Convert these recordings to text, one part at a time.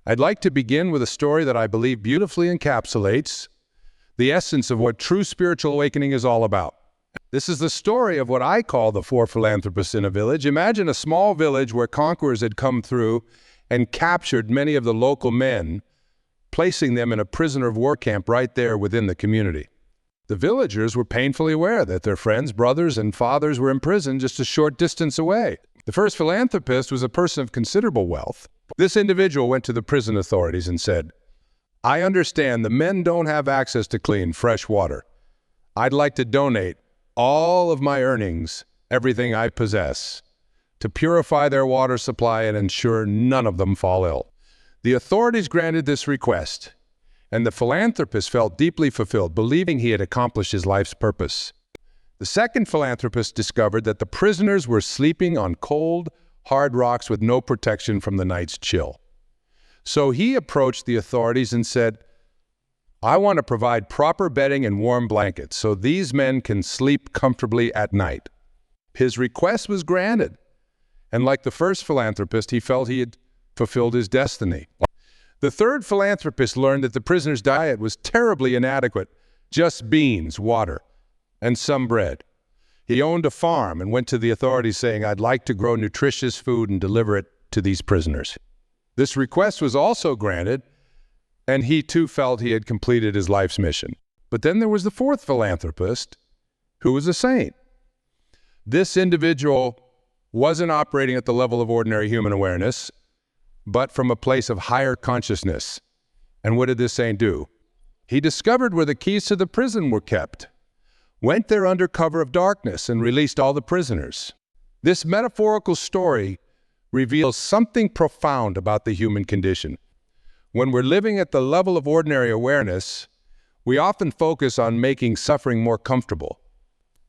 I'd like to begin with a story that I believe beautifully encapsulates the essence of what true spiritual awakening is all about. This is the story of what I call the four philanthropists in a village. Imagine a small village where conquerors had come through and captured many of the local men, placing them in a prisoner of war camp right there within the community. The villagers were painfully aware that their friends, brothers, and fathers were imprisoned just a short distance away. The first philanthropist was a person of considerable wealth. This individual went to the prison authorities and said, "I understand the men don't have access to clean, fresh water. I'd like to donate all of my earnings, everything I possess, to purify their water supply and ensure none of them fall ill." The authorities granted this request, and the philanthropist felt deeply fulfilled, believing he had accomplished his life's purpose. The second philanthropist discovered that the prisoners were sleeping on cold, hard rocks with no protection from the night's chill. So he approached the authorities and said, "I want to provide proper bedding and warm blankets so these men can sleep comfortably at night." His request was granted, and like the first philanthropist, he felt he had fulfilled his destiny. The third philanthropist learned that the prisoner's diet was terribly inadequate, just beans, water, and some bread. He owned a farm and went to the authorities saying, "I'd like to grow nutritious food and deliver it to these prisoners." This request was also granted, and he too felt he had completed his life's mission. But then there was the fourth philanthropist, who was a saint. This individual wasn't operating at the level of ordinary human awareness, but from a place of higher consciousness. And what did this saint do? He discovered where the keys to the prison were kept, went there under cover of darkness, and released all the prisoners. This metaphorical story reveals something profound about the human condition. When we're living at the level of ordinary awareness, we often focus on making suffering more comfortable.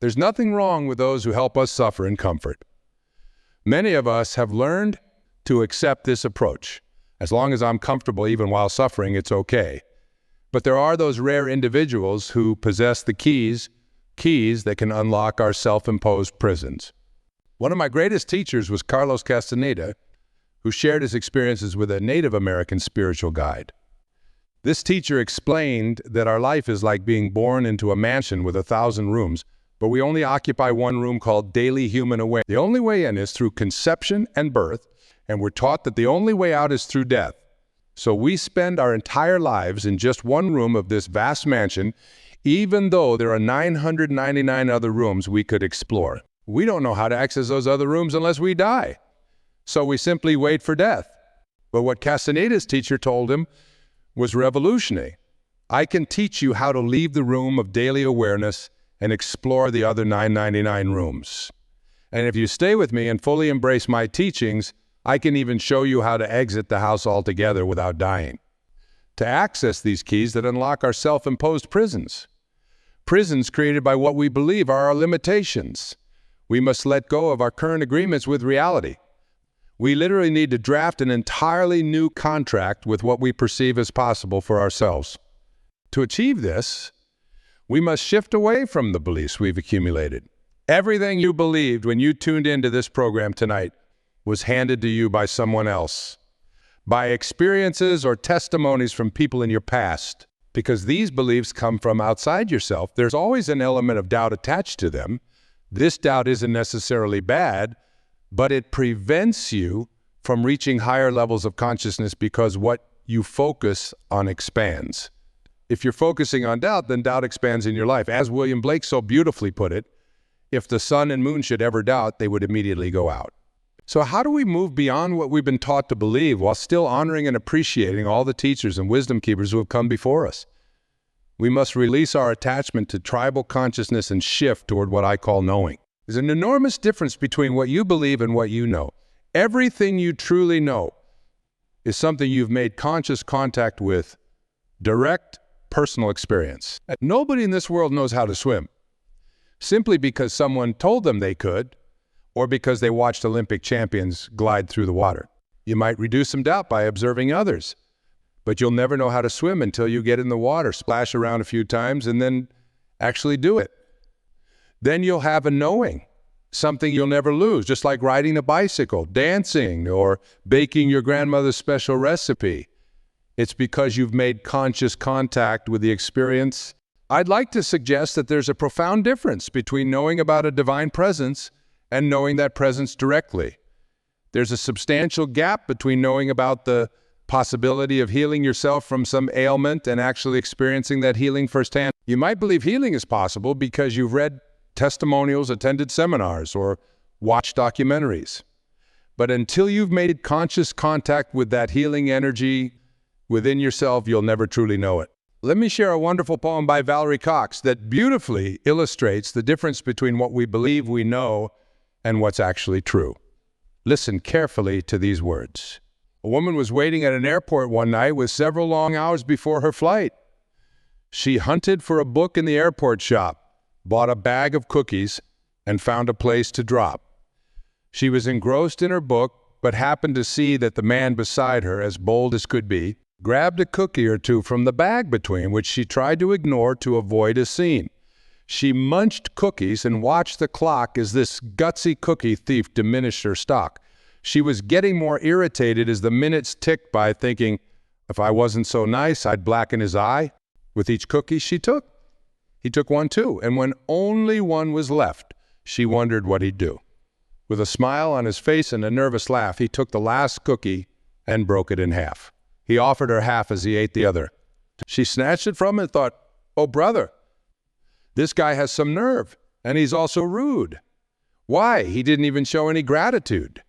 There's nothing wrong with those who help us suffer in comfort. Many of us have learned to accept this approach. As long as I'm comfortable even while suffering, it's okay. But there are those rare individuals who possess the keys that can unlock our self-imposed prisons. One of my greatest teachers was Carlos Castaneda, who shared his experiences with a Native American spiritual guide. This teacher explained that our life is like being born into a mansion with 1,000 rooms, but we only occupy one room called daily human awareness. The only way in is through conception and birth, and we're taught that the only way out is through death. So we spend our entire lives in just one room of this vast mansion, even though there are 999 other rooms we could explore. We don't know how to access those other rooms unless we die. So we simply wait for death. But what Castaneda's teacher told him was revolutionary. I can teach you how to leave the room of daily awareness and explore the other 999 rooms. And if you stay with me and fully embrace my teachings, I can even show you how to exit the house altogether without dying. To access these keys that unlock our self-imposed prisons. Prisons created by what we believe are our limitations. We must let go of our current agreements with reality. We literally need to draft an entirely new contract with what we perceive as possible for ourselves. To achieve this, we must shift away from the beliefs we've accumulated. Everything you believed when you tuned into this program tonight was handed to you by someone else, by experiences or testimonies from people in your past. Because these beliefs come from outside yourself, there's always an element of doubt attached to them. This doubt isn't necessarily bad, but it prevents you from reaching higher levels of consciousness because what you focus on expands. If you're focusing on doubt, then doubt expands in your life. As William Blake so beautifully put it, if the sun and moon should ever doubt, they would immediately go out. So how do we move beyond what we've been taught to believe while still honoring and appreciating all the teachers and wisdom keepers who have come before us? We must release our attachment to tribal consciousness and shift toward what I call knowing. There's an enormous difference between what you believe and what you know. Everything you truly know is something you've made conscious contact with, direct personal experience. Nobody in this world knows how to swim, simply because someone told them they could, or because they watched Olympic champions glide through the water. You might reduce some doubt by observing others, but you'll never know how to swim until you get in the water, splash around a few times, and then actually do it. Then you'll have a knowing, something you'll never lose, just like riding a bicycle, dancing, or baking your grandmother's special recipe. It's because you've made conscious contact with the experience. I'd like to suggest that there's a profound difference between knowing about a divine presence and knowing that presence directly. There's a substantial gap between knowing about the possibility of healing yourself from some ailment and actually experiencing that healing firsthand. You might believe healing is possible because you've read testimonials, attended seminars, or watched documentaries. But until you've made conscious contact with that healing energy within yourself, you'll never truly know it. Let me share a wonderful poem by Valerie Cox that beautifully illustrates the difference between what we believe we know and what's actually true. Listen carefully to these words. A woman was waiting at an airport one night with several long hours before her flight. She hunted for a book in the airport shop, bought a bag of cookies, and found a place to drop. She was engrossed in her book, but happened to see that the man beside her, as bold as could be, grabbed a cookie or two from the bag between, which she tried to ignore to avoid a scene. She munched cookies and watched the clock as this gutsy cookie thief diminished her stock. She was getting more irritated as the minutes ticked by, thinking, if I wasn't so nice, I'd blacken his eye. With each cookie she took, he took one too, and when only one was left, she wondered what he'd do. With a smile on his face and a nervous laugh, he took the last cookie and broke it in half. He offered her half as he ate the other. She snatched it from him and thought, oh, brother, this guy has some nerve, and he's also rude. Why? He didn't even show any gratitude.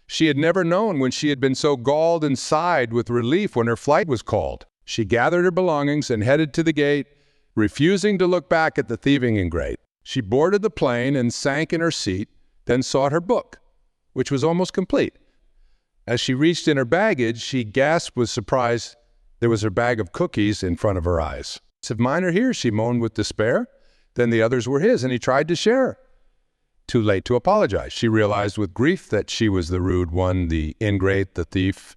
She had never known when she had been so galled and sighed with relief when her flight was called. She gathered her belongings and headed to the gate, refusing to look back at the thieving ingrate. She boarded the plane and sank in her seat, then sought her book, which was almost complete. As she reached in her baggage, she gasped with surprise. There was her bag of cookies in front of her eyes. If mine are here, she moaned with despair. Then the others were his, and he tried to share. Too late to apologize. She realized with grief that she was the rude one, the ingrate, the thief,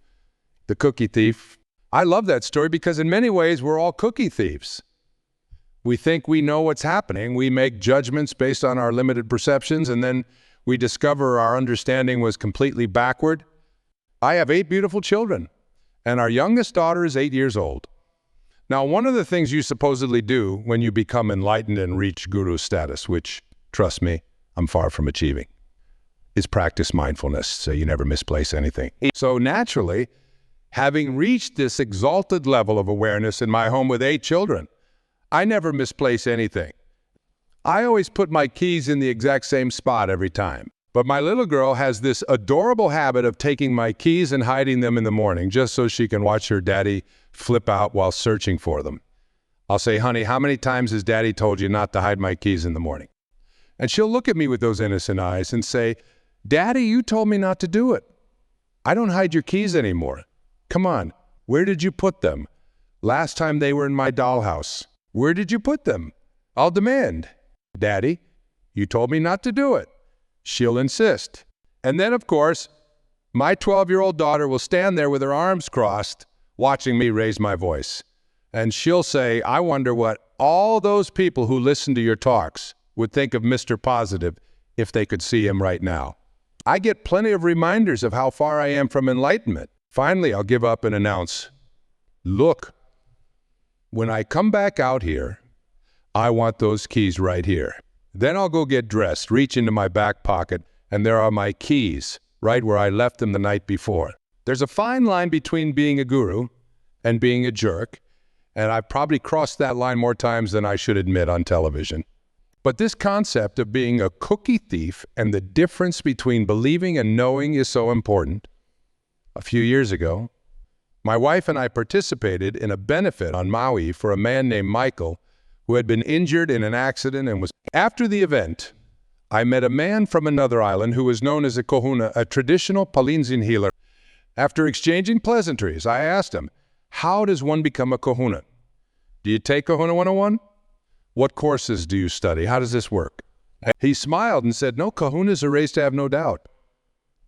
the cookie thief. I love that story because in many ways we're all cookie thieves. We think we know what's happening. We make judgments based on our limited perceptions, and then we discover our understanding was completely backward. I have 8 beautiful children, and our youngest daughter is 8 years old. Now, one of the things you supposedly do when you become enlightened and reach guru status, which, trust me, I'm far from achieving, is practice mindfulness so you never misplace anything. So naturally, having reached this exalted level of awareness in my home with 8 children, I never misplace anything. I always put my keys in the exact same spot every time. But my little girl has this adorable habit of taking my keys and hiding them in the morning just so she can watch her daddy flip out while searching for them. I'll say, honey, how many times has daddy told you not to hide my keys in the morning? And she'll look at me with those innocent eyes and say, Daddy, you told me not to do it. I don't hide your keys anymore. Come on, where did you put them? Last time they were in my dollhouse. Where did you put them? I'll demand. Daddy, you told me not to do it. She'll insist. And then, of course, my 12-year-old daughter will stand there with her arms crossed, watching me raise my voice. And she'll say, I wonder what all those people who listen to your talks would think of Mr. Positive if they could see him right now. I get plenty of reminders of how far I am from enlightenment. Finally, I'll give up and announce, look, when I come back out here, I want those keys right here. Then I'll go get dressed, reach into my back pocket, and there are my keys, right where I left them the night before. There's a fine line between being a guru and being a jerk, and I've probably crossed that line more times than I should admit on television. But this concept of being a cookie thief and the difference between believing and knowing is so important. A few years ago, my wife and I participated in a benefit on Maui for a man named Michael who had been injured in an accident and was... After the event, I met a man from another island who was known as a kahuna, a traditional Polynesian healer. After exchanging pleasantries, I asked him, how does one become a kahuna? Do you take Kahuna 101? What courses do you study? How does this work? He smiled and said, no, kahunas are raised to have no doubt.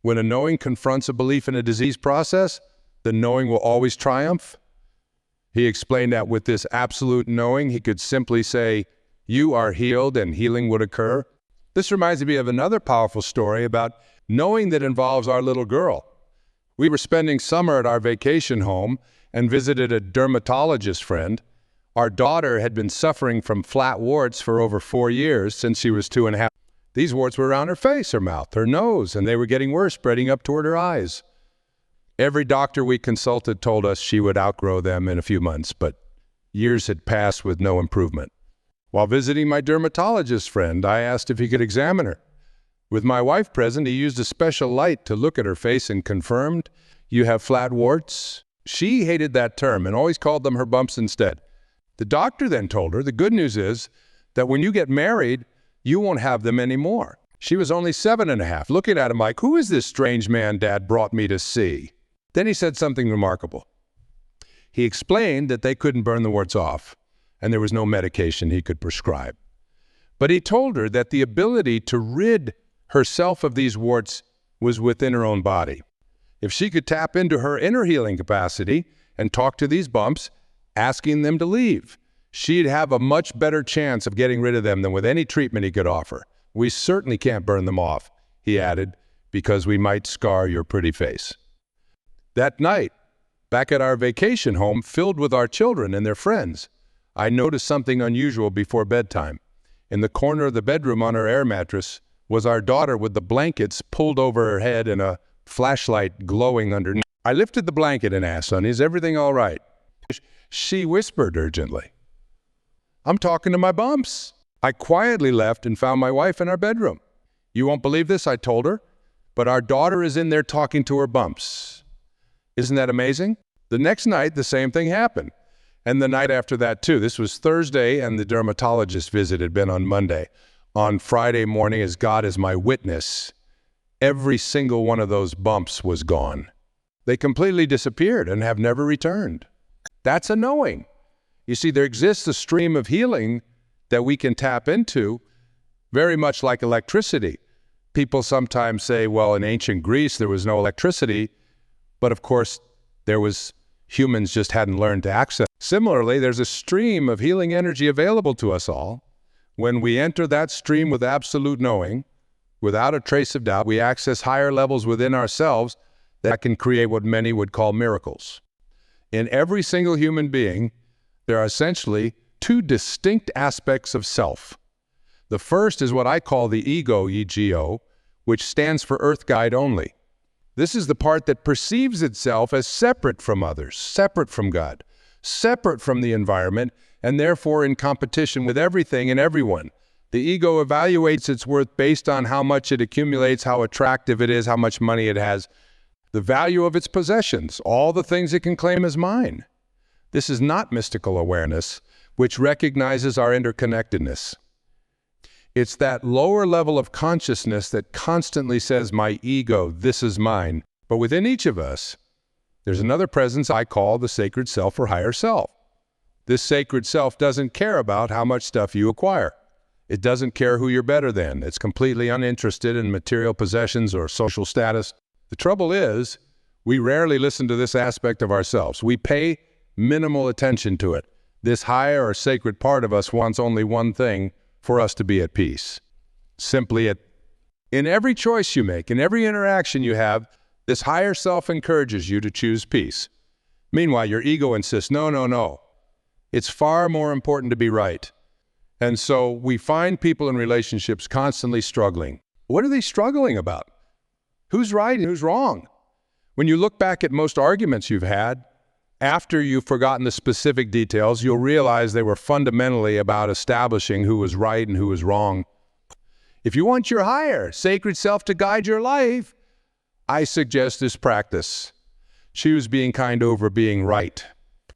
When a knowing confronts a belief in a disease process, the knowing will always triumph. He explained that with this absolute knowing, he could simply say, you are healed, and healing would occur. This reminds me of another powerful story about knowing that involves our little girl. We were spending summer at our vacation home and visited a dermatologist friend. Our daughter had been suffering from flat warts for over 4 years since she was 2.5. These warts were around her face, her mouth, her nose, and they were getting worse, spreading up toward her eyes. Every doctor we consulted told us she would outgrow them in a few months, but years had passed with no improvement. While visiting my dermatologist friend, I asked if he could examine her. With my wife present, he used a special light to look at her face and confirmed, "You have flat warts?" She hated that term and always called them her bumps instead. The doctor then told her, the good news is that when you get married, you won't have them anymore. She was only 7.5, looking at him like, "Who is this strange man Dad brought me to see?" Then he said something remarkable. He explained that they couldn't burn the warts off, and there was no medication he could prescribe. But he told her that the ability to rid herself of these warts was within her own body. If she could tap into her inner healing capacity and talk to these bumps, asking them to leave, she'd have a much better chance of getting rid of them than with any treatment he could offer. "We certainly can't burn them off," he added, "because we might scar your pretty face." That night, back at our vacation home filled with our children and their friends, I noticed something unusual before bedtime. In the corner of the bedroom on her air mattress was our daughter with the blankets pulled over her head and a flashlight glowing underneath. I lifted the blanket and asked, "Son, is everything all right?" She whispered urgently, "I'm talking to my bumps." I quietly left and found my wife in our bedroom. "You won't believe this," I told her, "but our daughter is in there talking to her bumps." Isn't that amazing? The next night, the same thing happened. And the night after that, too. This was Thursday, and the dermatologist visit had been on Monday. On Friday morning, as God is my witness, every single one of those bumps was gone. They completely disappeared and have never returned. That's a knowing. You see, there exists a stream of healing that we can tap into, very much like electricity. People sometimes say, well, in ancient Greece, there was no electricity, but of course, humans just hadn't learned to access. Similarly, there's a stream of healing energy available to us all. When we enter that stream with absolute knowing, without a trace of doubt, we access higher levels within ourselves that can create what many would call miracles. In every single human being, there are essentially two distinct aspects of self. The first is what I call the ego, EGO, which stands for Earth Guide only. This is the part that perceives itself as separate from others, separate from God, separate from the environment, and therefore in competition with everything and everyone. The ego evaluates its worth based on how much it accumulates, how attractive it is, how much money it has, the value of its possessions, all the things it can claim as mine. This is not mystical awareness, which recognizes our interconnectedness. It's that lower level of consciousness that constantly says, my ego, this is mine. But within each of us, there's another presence I call the sacred self or higher self. This sacred self doesn't care about how much stuff you acquire. It doesn't care who you're better than. It's completely uninterested in material possessions or social status. The trouble is, we rarely listen to this aspect of ourselves. We pay minimal attention to it. This higher or sacred part of us wants only one thing, for us to be at peace. In every choice you make, in every interaction you have, this higher self encourages you to choose peace. Meanwhile, your ego insists, no, no, no. It's far more important to be right. And so we find people in relationships constantly struggling. What are they struggling about? Who's right and who's wrong? When you look back at most arguments you've had, after you've forgotten the specific details, you'll realize they were fundamentally about establishing who was right and who was wrong. If you want your higher, sacred self to guide your life, I suggest this practice. Choose being kind over being right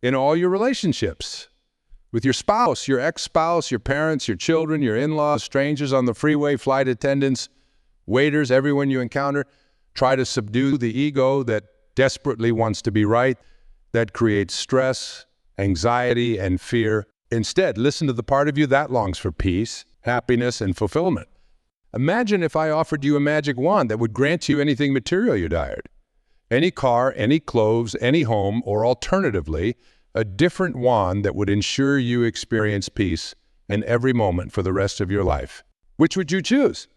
in all your relationships. With your spouse, your ex-spouse, your parents, your children, your in-laws, strangers on the freeway, flight attendants, waiters, everyone you encounter. Try to subdue the ego that desperately wants to be right, that creates stress, anxiety, and fear. Instead, listen to the part of you that longs for peace, happiness, and fulfillment. Imagine if I offered you a magic wand that would grant you anything material you desired. Any car, any clothes, any home, or alternatively, a different wand that would ensure you experience peace in every moment for the rest of your life. Which would you choose?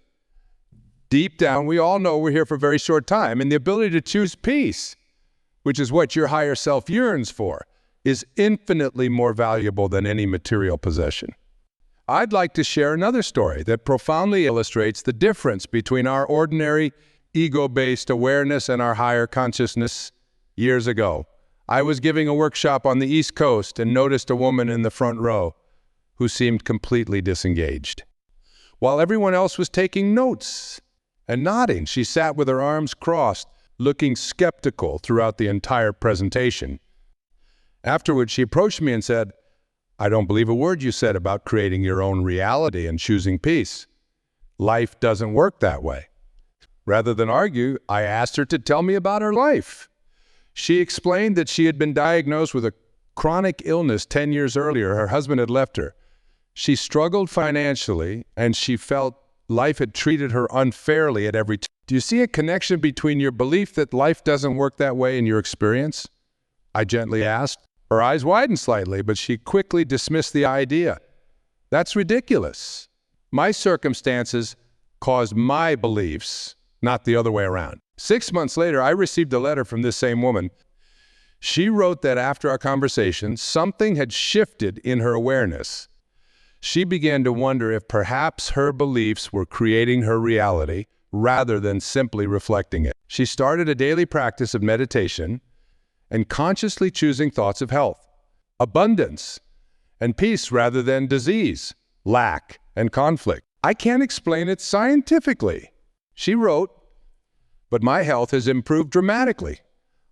Deep down, we all know we're here for a very short time, and the ability to choose peace, which is what your higher self yearns for, is infinitely more valuable than any material possession. I'd like to share another story that profoundly illustrates the difference between our ordinary ego-based awareness and our higher consciousness. Years ago, I was giving a workshop on the East Coast and noticed a woman in the front row who seemed completely disengaged. While everyone else was taking notes and nodding, she sat with her arms crossed, looking skeptical throughout the entire presentation. Afterwards, she approached me and said, "I don't believe a word you said about creating your own reality and choosing peace. Life doesn't work that way." Rather than argue, I asked her to tell me about her life. She explained that she had been diagnosed with a chronic illness 10 years earlier. Her husband had left her. She struggled financially, and she felt life had treated her unfairly at every turn. Do you see a connection between your belief that life doesn't work that way and your experience? I gently asked. Her eyes widened slightly, but she quickly dismissed the idea. That's ridiculous. My circumstances caused my beliefs, not the other way around. 6 months later, I received a letter from this same woman. She wrote that after our conversation, something had shifted in her awareness. She began to wonder if perhaps her beliefs were creating her reality rather than simply reflecting it. She started a daily practice of meditation and consciously choosing thoughts of health, abundance, and peace rather than disease, lack, and conflict. I can't explain it scientifically. She wrote, but my health has improved dramatically.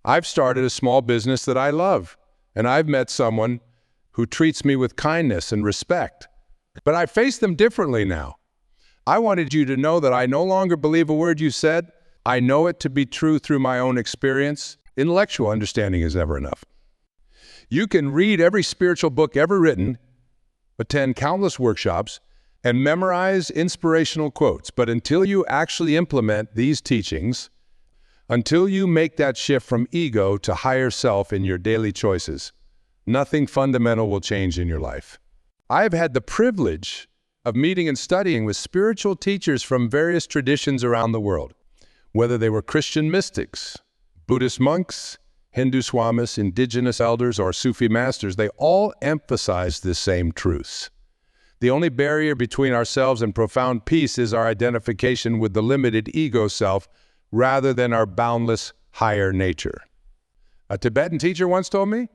I've started a small business that I love, and I've met someone who treats me with kindness and respect. But I face them differently now. I wanted you to know that I no longer believe a word you said. I know it to be true through my own experience. Intellectual understanding is never enough. You can read every spiritual book ever written, attend countless workshops, and memorize inspirational quotes. But until you actually implement these teachings, until you make that shift from ego to higher self in your daily choices, nothing fundamental will change in your life. I've had the privilege of meeting and studying with spiritual teachers from various traditions around the world, whether they were Christian mystics, Buddhist monks, Hindu swamis, indigenous elders, or Sufi masters. They all emphasize the same truths. The only barrier between ourselves and profound peace is our identification with the limited ego self rather than our boundless higher nature. A Tibetan teacher once told me,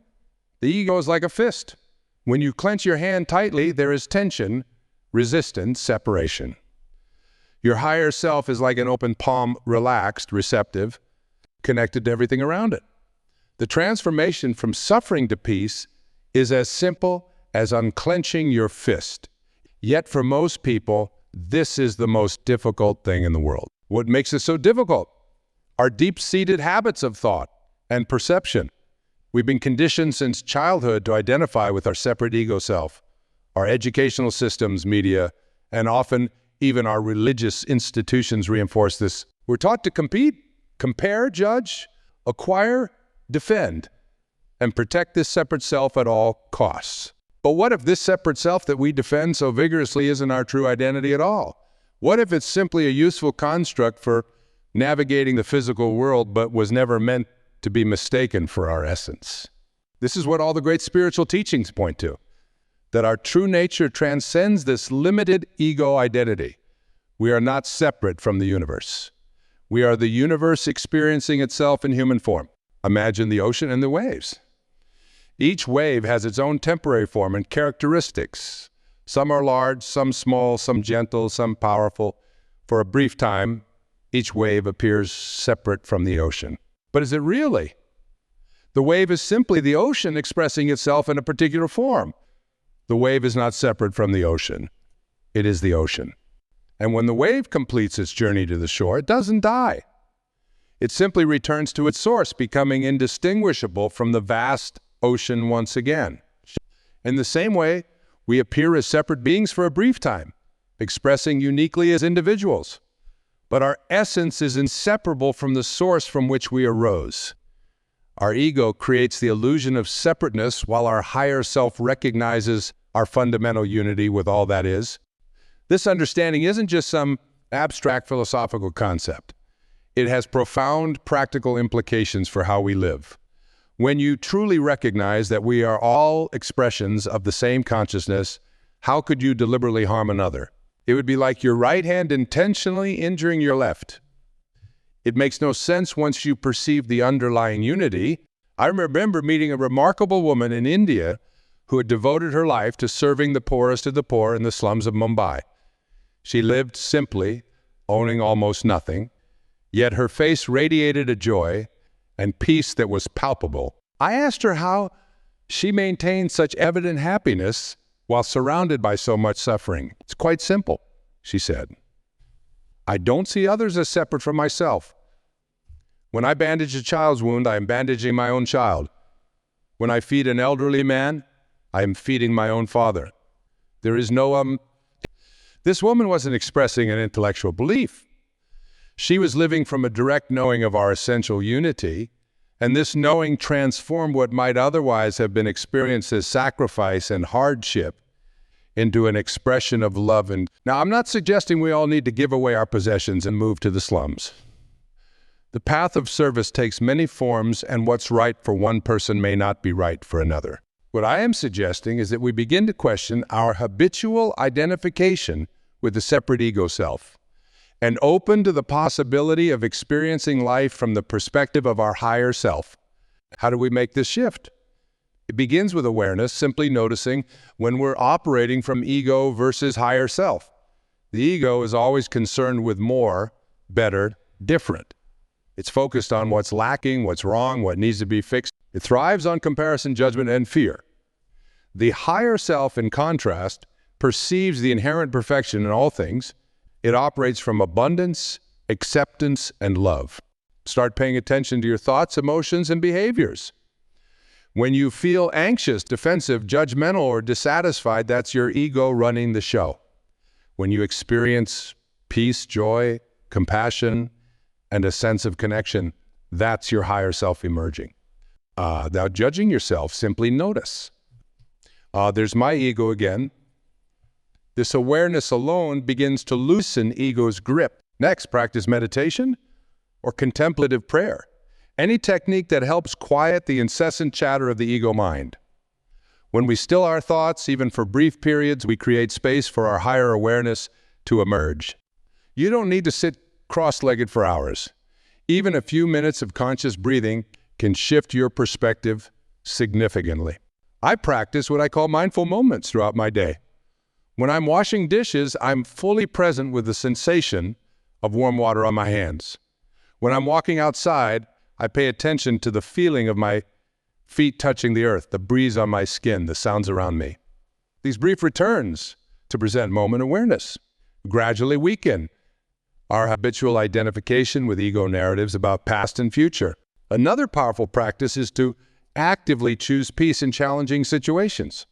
the ego is like a fist. When you clench your hand tightly, there is tension, resistance, separation. Your higher self is like an open palm, relaxed, receptive, connected to everything around it. The transformation from suffering to peace is as simple as unclenching your fist. Yet for most people, this is the most difficult thing in the world. What makes it so difficult? Our deep-seated habits of thought and perception. We've been conditioned since childhood to identify with our separate ego self. Our educational systems, media, and often even our religious institutions reinforce this. We're taught to compete, compare, judge, acquire, defend, and protect this separate self at all costs. But what if this separate self that we defend so vigorously isn't our true identity at all? What if it's simply a useful construct for navigating the physical world but was never meant to be mistaken for our essence? This is what all the great spiritual teachings point to, that our true nature transcends this limited ego identity. We are not separate from the universe. We are the universe experiencing itself in human form. Imagine the ocean and the waves. Each wave has its own temporary form and characteristics. Some are large, some small, some gentle, some powerful. For a brief time, each wave appears separate from the ocean. But is it really? The wave is simply the ocean expressing itself in a particular form. The wave is not separate from the ocean. It is the ocean. And when the wave completes its journey to the shore, it doesn't die. It simply returns to its source, becoming indistinguishable from the vast ocean once again. In the same way, we appear as separate beings for a brief time, expressing uniquely as individuals. But our essence is inseparable from the source from which we arose. Our ego creates the illusion of separateness while our higher self recognizes our fundamental unity with all that is. This understanding isn't just some abstract philosophical concept. It has profound practical implications for how we live. When you truly recognize that we are all expressions of the same consciousness, how could you deliberately harm another? It would be like your right hand intentionally injuring your left. It makes no sense once you perceive the underlying unity. I remember meeting a remarkable woman in India who had devoted her life to serving the poorest of the poor in the slums of Mumbai. She lived simply, owning almost nothing, yet her face radiated a joy and peace that was palpable. I asked her how she maintained such evident happiness while surrounded by so much suffering. It's quite simple, she said. I don't see others as separate from myself. When I bandage a child's wound, I am bandaging my own child. When I feed an elderly man, I am feeding my own father. There is no This woman wasn't expressing an intellectual belief. She was living from a direct knowing of our essential unity, and this knowing transformed what might otherwise have been experienced as sacrifice and hardship into an expression of love. And now, I'm not suggesting we all need to give away our possessions and move to the slums. The path of service takes many forms, and what's right for one person may not be right for another. What I am suggesting is that we begin to question our habitual identification with the separate ego self and open to the possibility of experiencing life from the perspective of our higher self. How do we make this shift? It begins with awareness, simply noticing when we're operating from ego versus higher self. The ego is always concerned with more, better, different. It's focused on what's lacking, what's wrong, what needs to be fixed. It thrives on comparison, judgment, and fear. The higher self, in contrast, perceives the inherent perfection in all things. It operates from abundance, acceptance, and love. Start paying attention to your thoughts, emotions, and behaviors. When you feel anxious, defensive, judgmental, or dissatisfied, that's your ego running the show. When you experience peace, joy, compassion, and a sense of connection, that's your higher self emerging. Without judging yourself, simply notice. There's my ego again. This awareness alone begins to loosen ego's grip. Next, practice meditation or contemplative prayer. Any technique that helps quiet the incessant chatter of the ego mind. When we still our thoughts, even for brief periods, we create space for our higher awareness to emerge. You don't need to sit cross-legged for hours. Even a few minutes of conscious breathing can shift your perspective significantly. I practice what I call mindful moments throughout my day. When I'm washing dishes, I'm fully present with the sensation of warm water on my hands. When I'm walking outside, I pay attention to the feeling of my feet touching the earth, the breeze on my skin, the sounds around me. These brief returns to present moment awareness gradually weaken our habitual identification with ego narratives about past and future. Another powerful practice is to actively choose peace in challenging situations.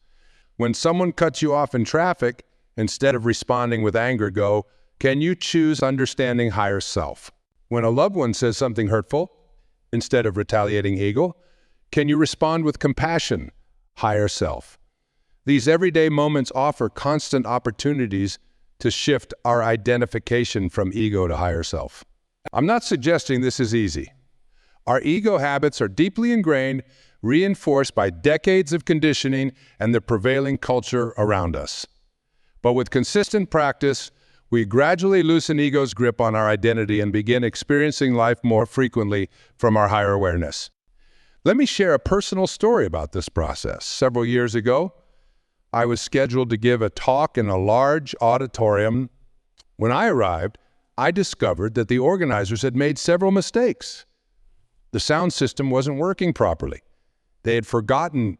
When someone cuts you off in traffic, instead of responding with anger, go, can you choose understanding higher self? When a loved one says something hurtful, instead of retaliating ego, can you respond with compassion, higher self? These everyday moments offer constant opportunities to shift our identification from ego to higher self. I'm not suggesting this is easy. Our ego habits are deeply ingrained, reinforced by decades of conditioning and the prevailing culture around us. But with consistent practice, we gradually loosen ego's grip on our identity and begin experiencing life more frequently from our higher awareness. Let me share a personal story about this process. Several years ago, I was scheduled to give a talk in a large auditorium. When I arrived, I discovered that the organizers had made several mistakes. The sound system wasn't working properly. They had forgotten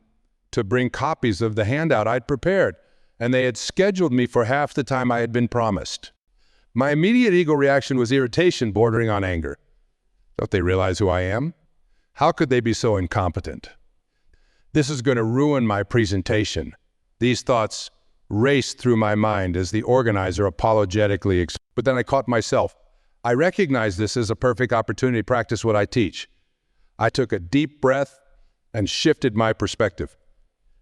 to bring copies of the handout I'd prepared, and they had scheduled me for half the time I had been promised. My immediate ego reaction was irritation bordering on anger. Don't they realize who I am? How could they be so incompetent? This is going to ruin my presentation. These thoughts raced through my mind as the organizer apologetically but then I caught myself. I recognized this as a perfect opportunity to practice what I teach. I took a deep breath and shifted my perspective.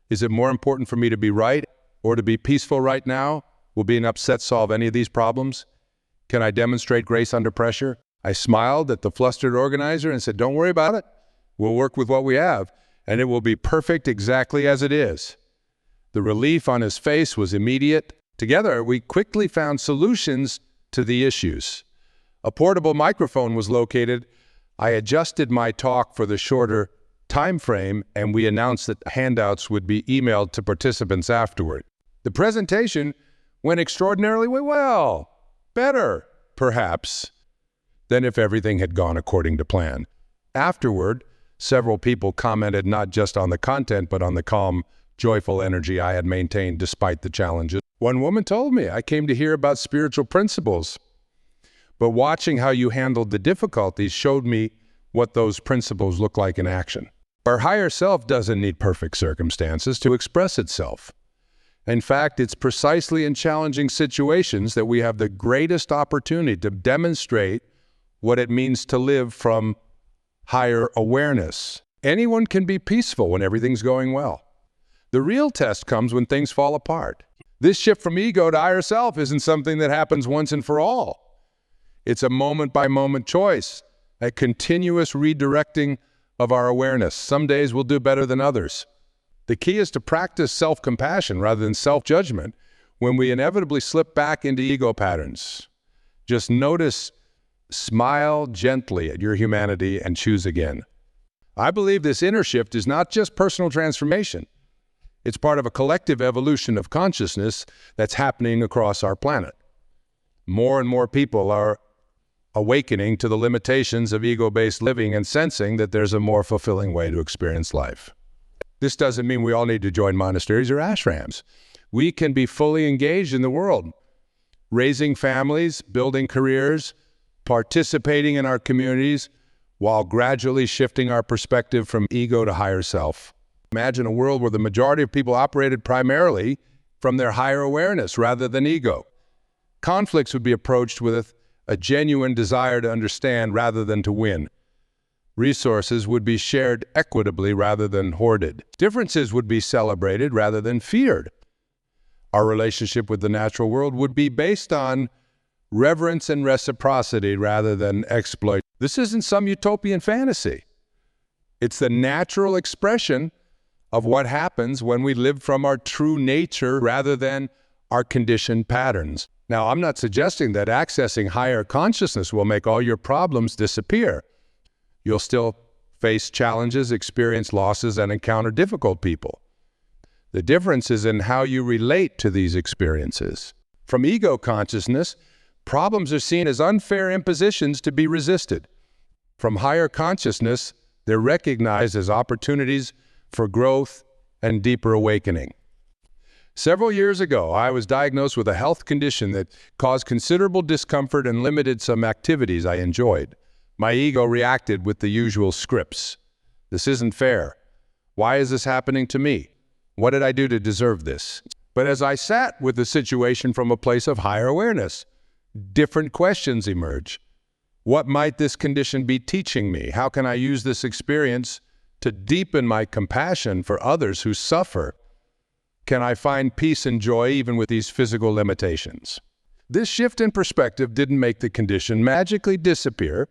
Is it more important for me to be right or to be peaceful right now? Will being upset solve any of these problems? Can I demonstrate grace under pressure? I smiled at the flustered organizer and said, "Don't worry about it. We'll work with what we have, and it will be perfect exactly as it is." The relief on his face was immediate. Together, we quickly found solutions to the issues. A portable microphone was located. I adjusted my talk for the shorter time frame, and we announced that handouts would be emailed to participants afterward. The presentation went extraordinarily well, better, perhaps, than if everything had gone according to plan. Afterward, several people commented not just on the content, but on the calm, joyful energy I had maintained despite the challenges. One woman told me, "I came to hear about spiritual principles, but watching how you handled the difficulties showed me what those principles look like in action." Our higher self doesn't need perfect circumstances to express itself. In fact, it's precisely in challenging situations that we have the greatest opportunity to demonstrate what it means to live from higher awareness. Anyone can be peaceful when everything's going well. The real test comes when things fall apart. This shift from ego to higher self isn't something that happens once and for all. It's a moment-by-moment choice, a continuous redirecting of our awareness. Some days we'll do better than others. The key is to practice self-compassion rather than self-judgment when we inevitably slip back into ego patterns. Just notice, smile gently at your humanity, and choose again. I believe this inner shift is not just personal transformation. It's part of a collective evolution of consciousness that's happening across our planet. More and more people are awakening to the limitations of ego-based living and sensing that there's a more fulfilling way to experience life. This doesn't mean we all need to join monasteries or ashrams. We can be fully engaged in the world, raising families, building careers, participating in our communities, while gradually shifting our perspective from ego to higher self. Imagine a world where the majority of people operated primarily from their higher awareness rather than ego. Conflicts would be approached with a genuine desire to understand rather than to win. Resources would be shared equitably rather than hoarded. Differences would be celebrated rather than feared. Our relationship with the natural world would be based on reverence and reciprocity rather than exploit. This isn't some utopian fantasy. It's the natural expression of what happens when we live from our true nature rather than our conditioned patterns. Now, I'm not suggesting that accessing higher consciousness will make all your problems disappear. You'll still face challenges, experience losses, and encounter difficult people. The difference is in how you relate to these experiences. From ego consciousness, problems are seen as unfair impositions to be resisted. From higher consciousness, they're recognized as opportunities for growth and deeper awakening. Several years ago, I was diagnosed with a health condition that caused considerable discomfort and limited some activities I enjoyed. My ego reacted with the usual scripts. This isn't fair. Why is this happening to me? What did I do to deserve this? But as I sat with the situation from a place of higher awareness, different questions emerge. What might this condition be teaching me? How can I use this experience to deepen my compassion for others who suffer? Can I find peace and joy even with these physical limitations? This shift in perspective didn't make the condition magically disappear,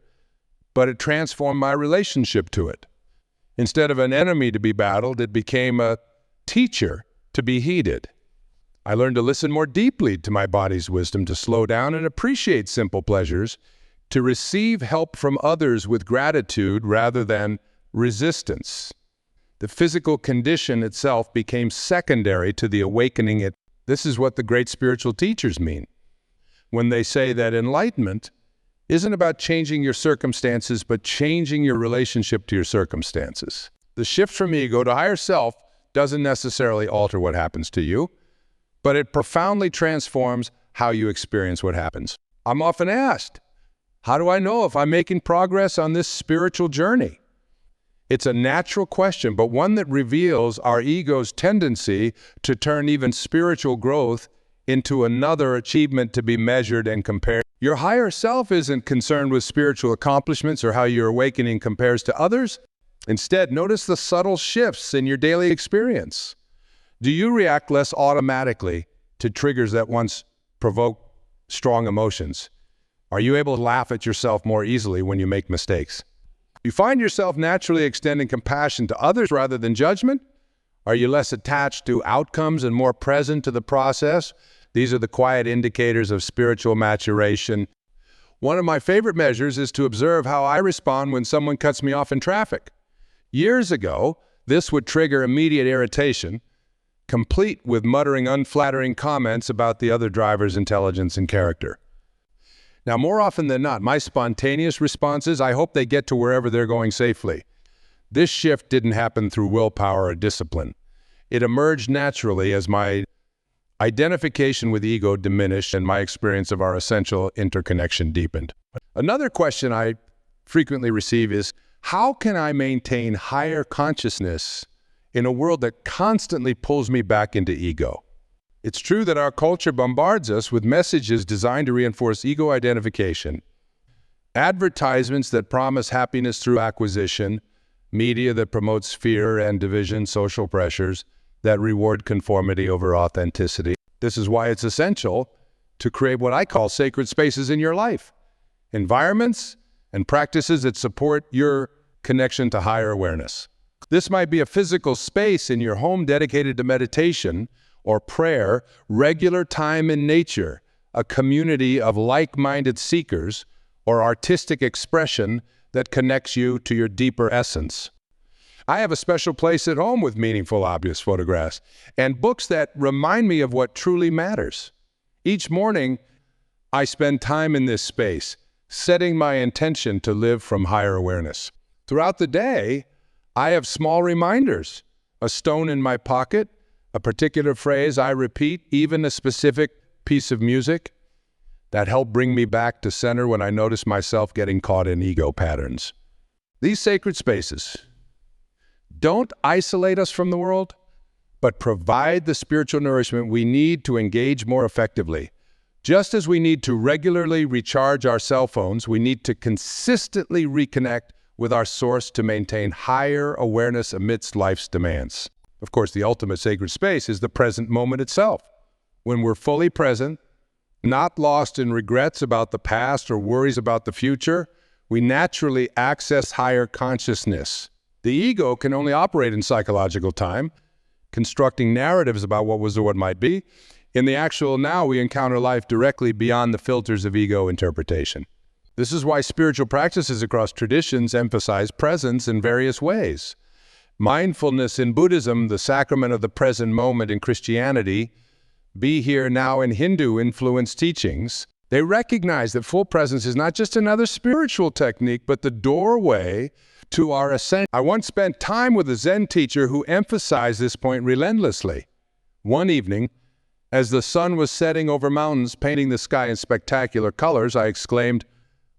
but it transformed my relationship to it. Instead of an enemy to be battled, it became a teacher to be heeded. I learned to listen more deeply to my body's wisdom, to slow down and appreciate simple pleasures, to receive help from others with gratitude rather than resistance. The physical condition itself became secondary to the awakening. This is what the great spiritual teachers mean when they say that enlightenment isn't about changing your circumstances, but changing your relationship to your circumstances. The shift from ego to higher self doesn't necessarily alter what happens to you, but it profoundly transforms how you experience what happens. I'm often asked, how do I know if I'm making progress on this spiritual journey? It's a natural question, but one that reveals our ego's tendency to turn even spiritual growth into another achievement to be measured and compared. Your higher self isn't concerned with spiritual accomplishments or how your awakening compares to others. Instead, notice the subtle shifts in your daily experience. Do you react less automatically to triggers that once provoked strong emotions? Are you able to laugh at yourself more easily when you make mistakes? You find yourself naturally extending compassion to others rather than judgment? Are you less attached to outcomes and more present to the process? These are the quiet indicators of spiritual maturation. One of my favorite measures is to observe how I respond when someone cuts me off in traffic. Years ago, this would trigger immediate irritation, complete with muttering unflattering comments about the other driver's intelligence and character. Now, more often than not, my spontaneous response is, I hope they get to wherever they're going safely. This shift didn't happen through willpower or discipline. It emerged naturally as my identification with ego diminished and my experience of our essential interconnection deepened. Another question I frequently receive is, how can I maintain higher consciousness in a world that constantly pulls me back into ego? It's true that our culture bombards us with messages designed to reinforce ego identification, advertisements that promise happiness through acquisition, media that promotes fear and division, social pressures that reward conformity over authenticity. This is why it's essential to create what I call sacred spaces in your life, environments and practices that support your connection to higher awareness. This might be a physical space in your home dedicated to meditation or prayer, regular time in nature, a community of like-minded seekers, or artistic expression that connects you to your deeper essence. I have a special place at home with meaningful, obvious photographs and books that remind me of what truly matters. Each morning, I spend time in this space, setting my intention to live from higher awareness. Throughout the day, I have small reminders, a stone in my pocket, a particular phrase I repeat, even a specific piece of music that help bring me back to center when I notice myself getting caught in ego patterns. These sacred spaces don't isolate us from the world, but provide the spiritual nourishment we need to engage more effectively. Just as we need to regularly recharge our cell phones, we need to consistently reconnect with our source to maintain higher awareness amidst life's demands. Of course, the ultimate sacred space is the present moment itself. When we're fully present, not lost in regrets about the past or worries about the future, we naturally access higher consciousness. The ego can only operate in psychological time, constructing narratives about what was or what might be. In the actual now, we encounter life directly beyond the filters of ego interpretation. This is why spiritual practices across traditions emphasize presence in various ways. Mindfulness in Buddhism, the sacrament of the present moment in Christianity, be here now in Hindu-influenced teachings, they recognize that full presence is not just another spiritual technique, but the doorway to our ascension. I once spent time with a Zen teacher who emphasized this point relentlessly. One evening, as the sun was setting over mountains, painting the sky in spectacular colors, I exclaimed,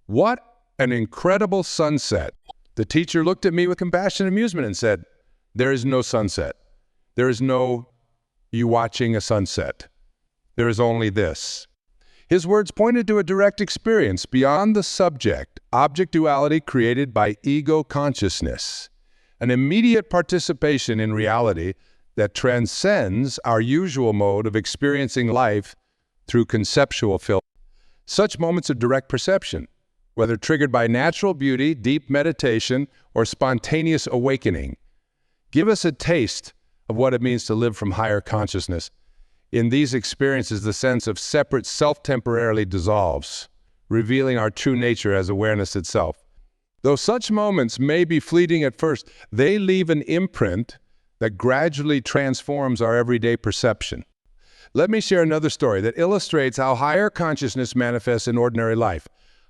"What an incredible sunset!" The teacher looked at me with compassion and amusement and said, "There is no sunset. There is no you watching a sunset. There is only this." His words pointed to a direct experience beyond the subject, object duality created by ego consciousness, an immediate participation in reality that transcends our usual mode of experiencing life through conceptual filters. Such moments of direct perception, whether triggered by natural beauty, deep meditation, or spontaneous awakening, give us a taste of what it means to live from higher consciousness. In these experiences, the sense of separate self temporarily dissolves, revealing our true nature as awareness itself. Though such moments may be fleeting at first, they leave an imprint that gradually transforms our everyday perception. Let me share another story that illustrates how higher consciousness manifests in ordinary life.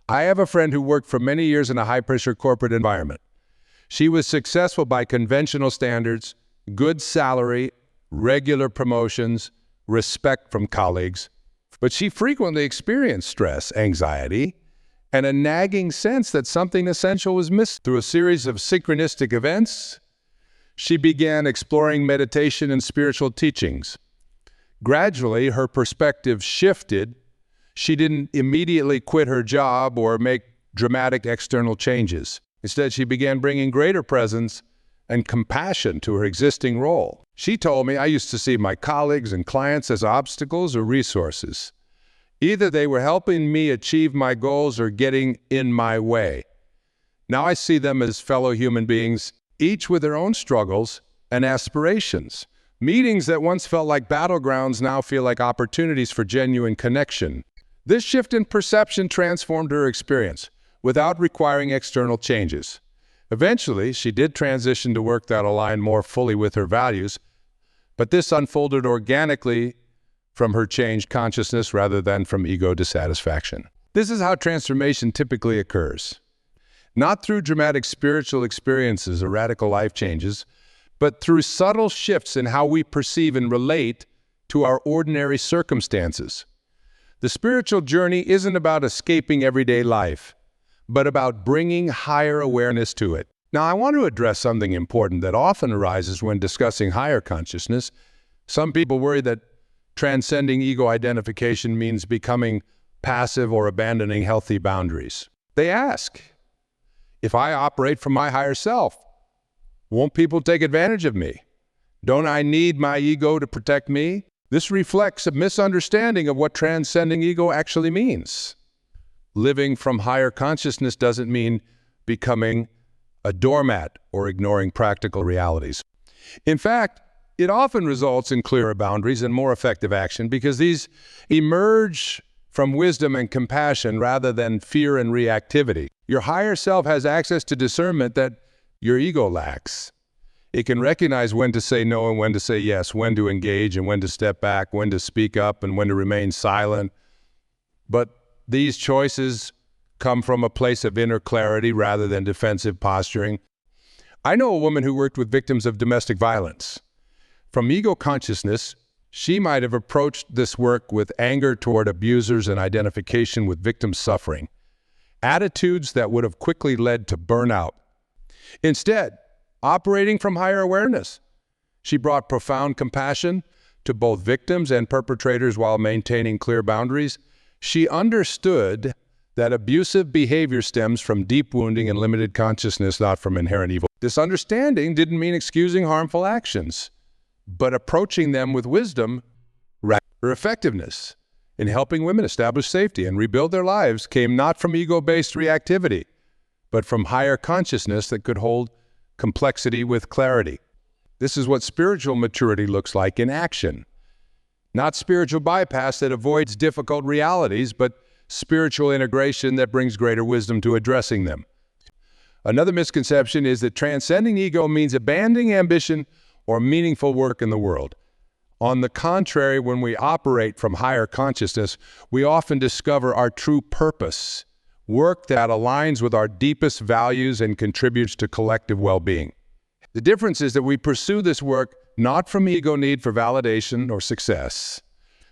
I have a friend who worked for many years in a high-pressure corporate environment. She was successful by conventional standards, good salary, regular promotions, respect from colleagues, but she frequently experienced stress, anxiety, and a nagging sense that something essential was missing. Through a series of synchronistic events, she began exploring meditation and spiritual teachings. Gradually, her perspective shifted. She didn't immediately quit her job or make dramatic external changes. Instead, she began bringing greater presence and compassion to her existing role. She told me, "I used to see my colleagues and clients as obstacles or resources. Either they were helping me achieve my goals or getting in my way. Now I see them as fellow human beings, each with their own struggles and aspirations. Meetings that once felt like battlegrounds now feel like opportunities for genuine connection. This shift in perception transformed her experience without requiring external changes. Eventually, she did transition to work that aligned more fully with her values, but this unfolded organically from her changed consciousness rather than from ego dissatisfaction. This is how transformation typically occurs. Not through dramatic spiritual experiences or radical life changes, but through subtle shifts in how we perceive and relate to our ordinary circumstances. The spiritual journey isn't about escaping everyday life, but about bringing higher awareness to it. Now, I want to address something important that often arises when discussing higher consciousness. Some people worry that transcending ego identification means becoming passive or abandoning healthy boundaries. They ask, if I operate from my higher self, won't people take advantage of me? Don't I need my ego to protect me? This reflects a misunderstanding of what transcending ego actually means. Living from higher consciousness doesn't mean becoming a doormat or ignoring practical realities. In fact, it often results in clearer boundaries and more effective action because these emerge from wisdom and compassion rather than fear and reactivity. Your higher self has access to discernment that your ego lacks. It can recognize when to say no and when to say yes, when to engage and when to step back, when to speak up and when to remain silent. But these choices come from a place of inner clarity rather than defensive posturing. I know a woman who worked with victims of domestic violence. From ego consciousness, she might have approached this work with anger toward abusers and identification with victims' suffering, attitudes that would have quickly led to burnout. Instead, operating from higher awareness, she brought profound compassion to both victims and perpetrators while maintaining clear boundaries. She understood that abusive behavior stems from deep wounding and limited consciousness, not from inherent evil. This understanding didn't mean excusing harmful actions, but approaching them with wisdom. Her effectiveness in helping women establish safety and rebuild their lives came not from ego-based reactivity, but from higher consciousness that could hold complexity with clarity. This is what spiritual maturity looks like in action. Not spiritual bypass that avoids difficult realities, but spiritual integration that brings greater wisdom to addressing them. Another misconception is that transcending ego means abandoning ambition or meaningful work in the world. On the contrary, when we operate from higher consciousness, we often discover our true purpose, work that aligns with our deepest values and contributes to collective well-being. The difference is that we pursue this work not from ego need for validation or success,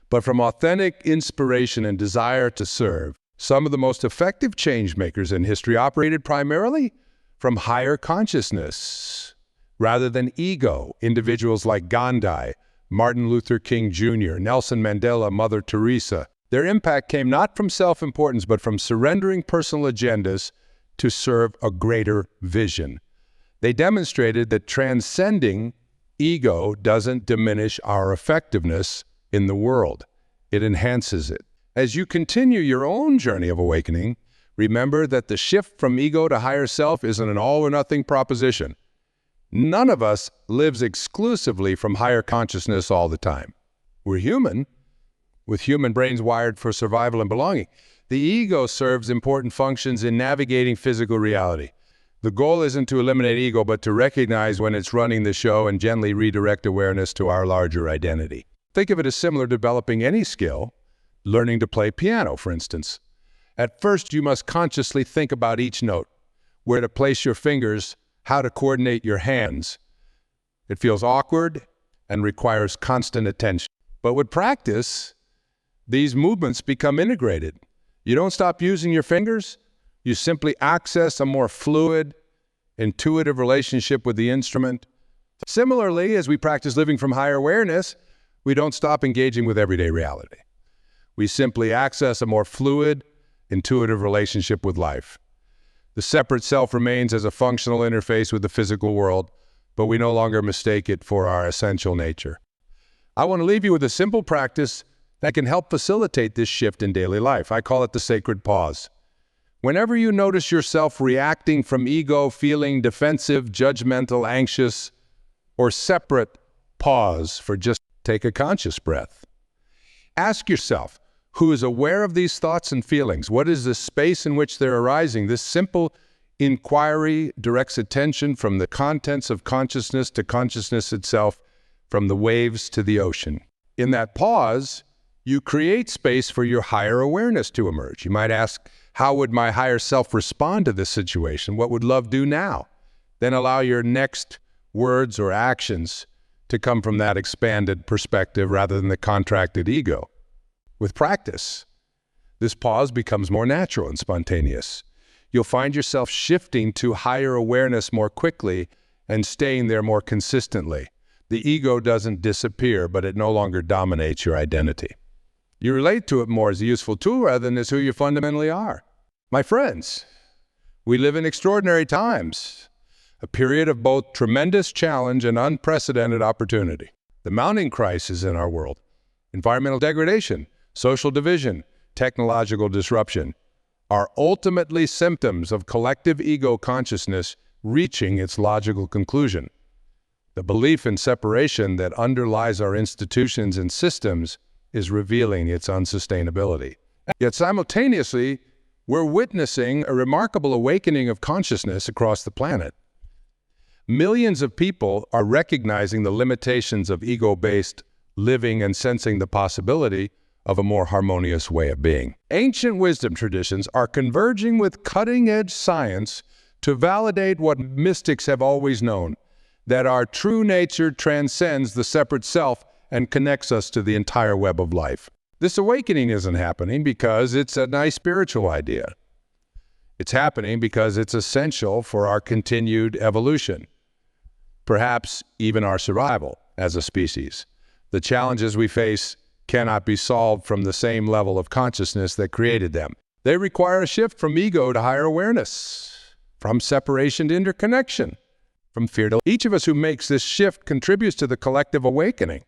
but from authentic inspiration and desire to serve. Some of the most effective change makers in history operated primarily from higher consciousness rather than ego. Individuals like Gandhi, Martin Luther King Jr., Nelson Mandela, Mother Teresa. Their impact came not from self-importance, but from surrendering personal agendas to serve a greater vision. They demonstrated that transcending ego doesn't diminish our effectiveness in the world. It enhances it. As you continue your own journey of awakening, remember that the shift from ego to higher self isn't an all-or-nothing proposition. None of us lives exclusively from higher consciousness all the time. We're human, with human brains wired for survival and belonging. The ego serves important functions in navigating physical reality. The goal isn't to eliminate ego, but to recognize when it's running the show and gently redirect awareness to our larger identity. Think of it as similar to developing any skill, learning to play piano, for instance. At first, you must consciously think about each note, where to place your fingers, how to coordinate your hands. It feels awkward and requires constant attention. But with practice, these movements become integrated. You don't stop using your fingers. You simply access a more fluid, intuitive relationship with the instrument. Similarly, as we practice living from higher awareness, we don't stop engaging with everyday reality. We simply access a more fluid, intuitive relationship with life. The separate self remains as a functional interface with the physical world, but we no longer mistake it for our essential nature. I want to leave you with a simple practice that can help facilitate this shift in daily life. I call it the sacred pause. Whenever you notice yourself reacting from ego, feeling defensive, judgmental, anxious, or separate, pause for just take a conscious breath. Ask yourself, who is aware of these thoughts and feelings? What is the space in which they're arising? This simple inquiry directs attention from the contents of consciousness to consciousness itself, from the waves to the ocean. In that pause, you create space for your higher awareness to emerge. You might ask, how would my higher self respond to this situation? What would love do now? Then allow your next words or actions to come from that expanded perspective rather than the contracted ego. With practice, this pause becomes more natural and spontaneous. You'll find yourself shifting to higher awareness more quickly and staying there more consistently. The ego doesn't disappear, but it no longer dominates your identity. You relate to it more as a useful tool rather than as who you fundamentally are. My friends, we live in extraordinary times, a period of both tremendous challenge and unprecedented opportunity. The mounting crisis in our world, environmental degradation, social division, technological disruption, are ultimately symptoms of collective ego consciousness reaching its logical conclusion. The belief in separation that underlies our institutions and systems is revealing its unsustainability. Yet simultaneously, we're witnessing a remarkable awakening of consciousness across the planet. Millions of people are recognizing the limitations of ego-based living and sensing the possibility of a more harmonious way of being. Ancient wisdom traditions are converging with cutting-edge science to validate what mystics have always known, that our true nature transcends the separate self and connects us to the entire web of life. This awakening isn't happening because it's a nice spiritual idea. It's happening because it's essential for our continued evolution, perhaps even our survival as a species. The challenges we face cannot be solved from the same level of consciousness that created them. They require a shift from ego to higher awareness, from separation to interconnection, from fear to... Each of us who makes this shift contributes to the collective awakening.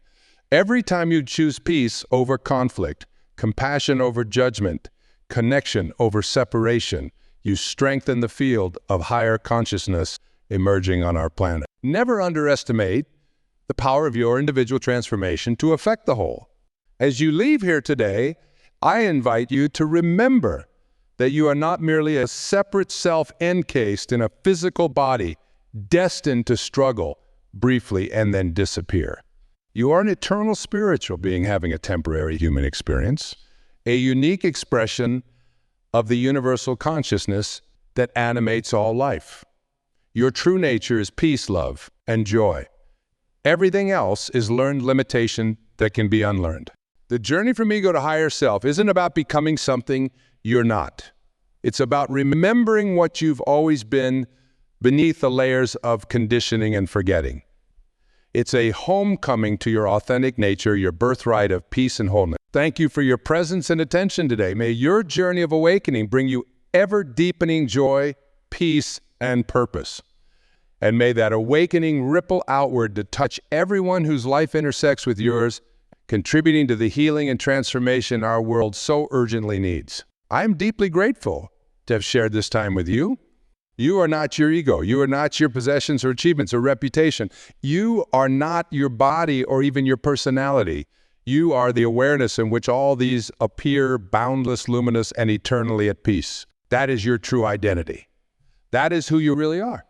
Every time you choose peace over conflict, compassion over judgment, connection over separation, you strengthen the field of higher consciousness emerging on our planet. Never underestimate the power of your individual transformation to affect the whole. As you leave here today, I invite you to remember that you are not merely a separate self encased in a physical body destined to struggle briefly and then disappear. You are an eternal spiritual being having a temporary human experience, a unique expression of the universal consciousness that animates all life. Your true nature is peace, love, and joy. Everything else is learned limitation that can be unlearned. The journey from ego to higher self isn't about becoming something you're not. It's about remembering what you've always been beneath the layers of conditioning and forgetting. It's a homecoming to your authentic nature, your birthright of peace and wholeness. Thank you for your presence and attention today. May your journey of awakening bring you ever-deepening joy, peace, and purpose. And may that awakening ripple outward to touch everyone whose life intersects with yours, contributing to the healing and transformation our world so urgently needs. I'm deeply grateful to have shared this time with you. You are not your ego. You are not your possessions or achievements or reputation. You are not your body or even your personality. You are the awareness in which all these appear boundless, luminous, and eternally at peace. That is your true identity. That is who you really are.